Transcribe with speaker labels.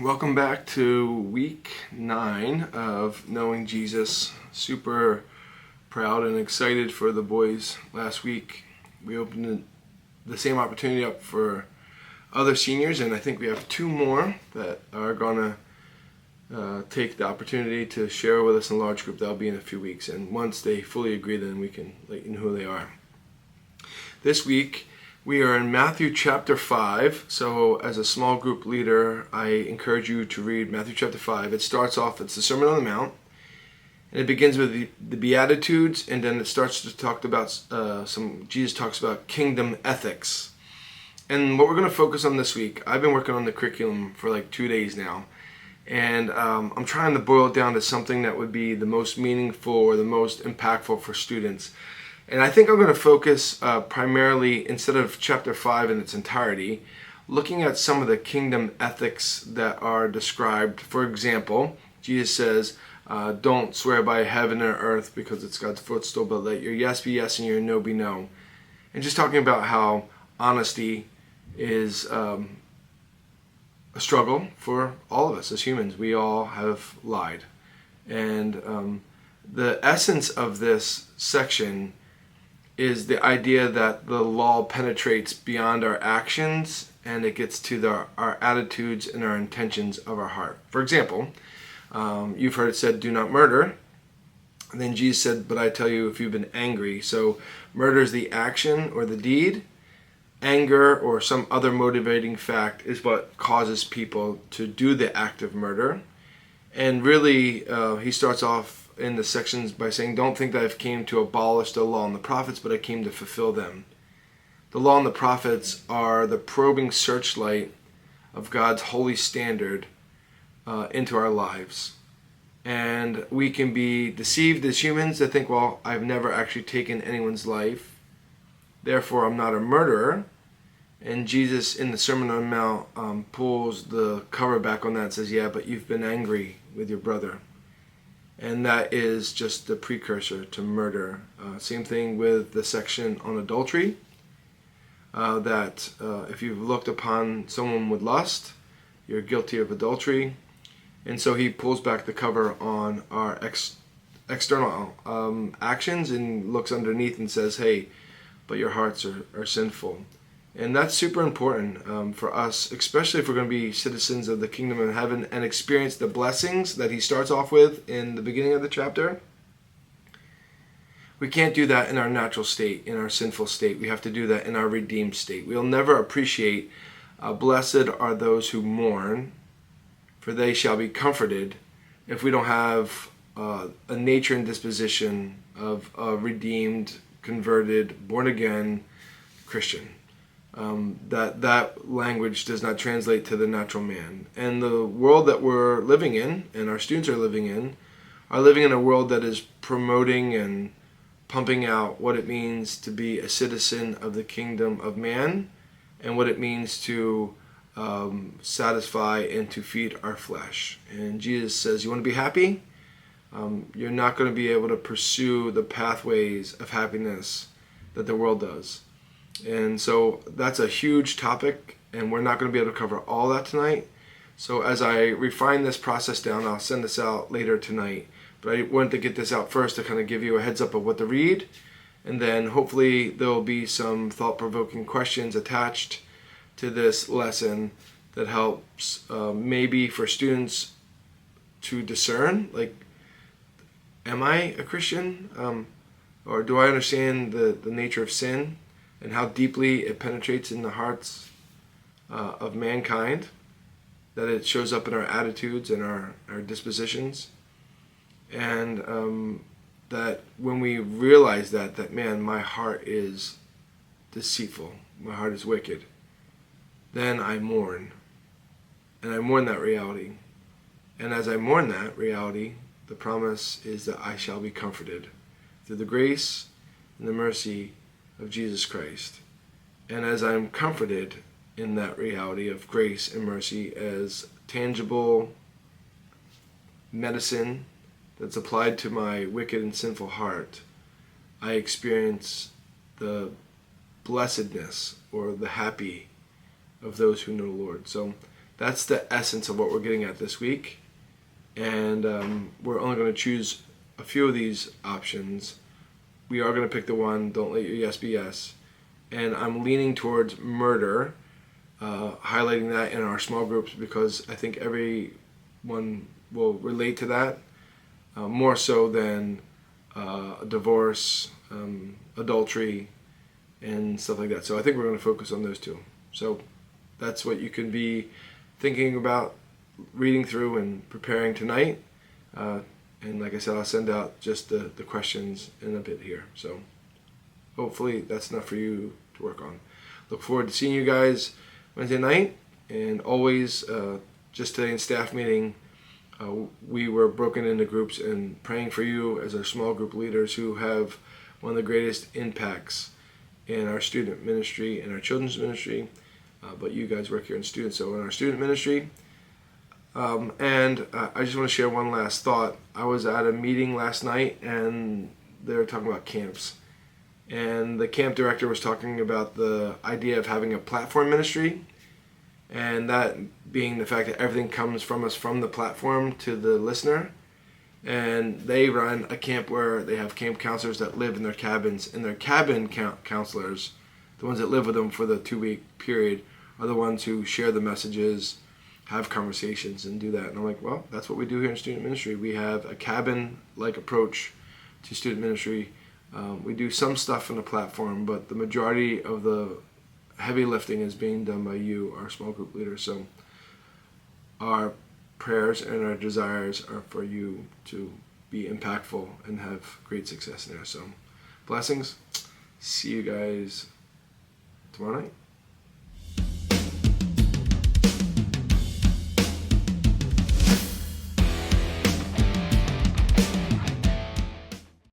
Speaker 1: Welcome back to week 9 of Knowing Jesus. Super proud and excited for the boys. Last week we opened the same opportunity up for other seniors, and I think we have 2 more that are going to take the opportunity to share with us in a large group. That'll be in a few weeks, and once they fully agree, then we can let you know who they are. This week we are in Matthew chapter 5, so as a small group leader, I encourage you to read Matthew chapter 5. It starts off, it's the Sermon on the Mount, and it begins with the Beatitudes, and then it starts to talk about Jesus talks about kingdom ethics. And what we're going to focus on this week, I've been working on the curriculum for like 2 days now, and I'm trying to boil it down to something that would be the most meaningful or the most impactful for students. And I think I'm going to focus primarily, instead of chapter 5 in its entirety, looking at some of the kingdom ethics that are described. For example, Jesus says, don't swear by heaven or earth because it's God's footstool, but let your yes be yes and your no be no. And just talking about how honesty is a struggle for all of us as humans. We all have lied. And the essence of this section is the idea that the law penetrates beyond our actions and it gets to our attitudes and our intentions of our heart. For example, you've heard it said, do not murder. And then Jesus said, but I tell you, if you've been angry. So murder is the action or the deed. Anger or some other motivating fact is what causes people to do the act of murder. And really, he starts off in the sections by saying, don't think that I've came to abolish the law and the prophets, but I came to fulfill them. The law and the prophets are the probing searchlight of God's holy standard into our lives. And we can be deceived as humans to think, well, I've never actually taken anyone's life, therefore I'm not a murderer. And Jesus in the Sermon on the Mount pulls the cover back on that and says, yeah, but you've been angry with your brother. And that is just the precursor to murder. Same thing with the section on adultery, that if you've looked upon someone with lust, you're guilty of adultery. And so he pulls back the cover on our external actions and looks underneath and says, hey, but your hearts are sinful. And that's super important for us, especially if we're going to be citizens of the kingdom of heaven and experience the blessings that he starts off with in the beginning of the chapter. We can't do that in our natural state, in our sinful state. We have to do that in our redeemed state. We'll never appreciate, blessed are those who mourn, for they shall be comforted, if we don't have a nature and disposition of a redeemed, converted, born-again Christian. That language does not translate to the natural man. And the world that we're living in, and our students are living in a world that is promoting and pumping out what it means to be a citizen of the kingdom of man, and what it means to satisfy and to feed our flesh. And Jesus says, you want to be happy? You're not going to be able to pursue the pathways of happiness that the world does. And so that's a huge topic, and we're not going to be able to cover all that tonight. So as I refine this process down, I'll send this out later tonight. But I wanted to get this out first to kind of give you a heads up of what to read. And then hopefully there will be some thought-provoking questions attached to this lesson that helps maybe for students to discern, like, am I a Christian? Or do I understand the nature of sin and how deeply it penetrates in the hearts of mankind, that it shows up in our attitudes and our dispositions? And that when we realize that, man, my heart is deceitful, my heart is wicked, then I mourn. And I mourn that reality. And as I mourn that reality, the promise is that I shall be comforted through the grace and the mercy of Jesus Christ. And as I'm comforted in that reality of grace and mercy as tangible medicine that's applied to my wicked and sinful heart, I experience the blessedness or the happy of those who know the Lord. So that's the essence of what we're getting at this week. And we're only going to choose a few of these options. We are going to pick the one, don't let your yes be yes. And I'm leaning towards murder, highlighting that in our small groups because I think everyone will relate to that more so than divorce, adultery, and stuff like that. So I think we're going to focus on those two. So that's what you can be thinking about reading through and preparing tonight. And like I said, I'll send out just the questions in a bit here. So hopefully that's enough for you to work on. Look forward to seeing you guys Wednesday night. And always, just today in staff meeting, we were broken into groups and praying for you as our small group leaders who have one of the greatest impacts in our student ministry and our children's ministry. But you guys work here in students, so in our student ministry. And I just want to share one last thought. I was at a meeting last night and they were talking about camps. And the camp director was talking about the idea of having a platform ministry, and that being the fact that everything comes from us from the platform to the listener. And they run a camp where they have camp counselors that live in their cabins, and their cabin counselors, the ones that live with them for the 2-week period, are the ones who share the messages, have conversations, and do that. And I'm like, well, that's what we do here in student ministry. We have a cabin-like approach to student ministry. We do some stuff on the platform, but the majority of the heavy lifting is being done by you, our small group leaders. So our prayers and our desires are for you to be impactful and have great success in there. So blessings. See you guys tomorrow night.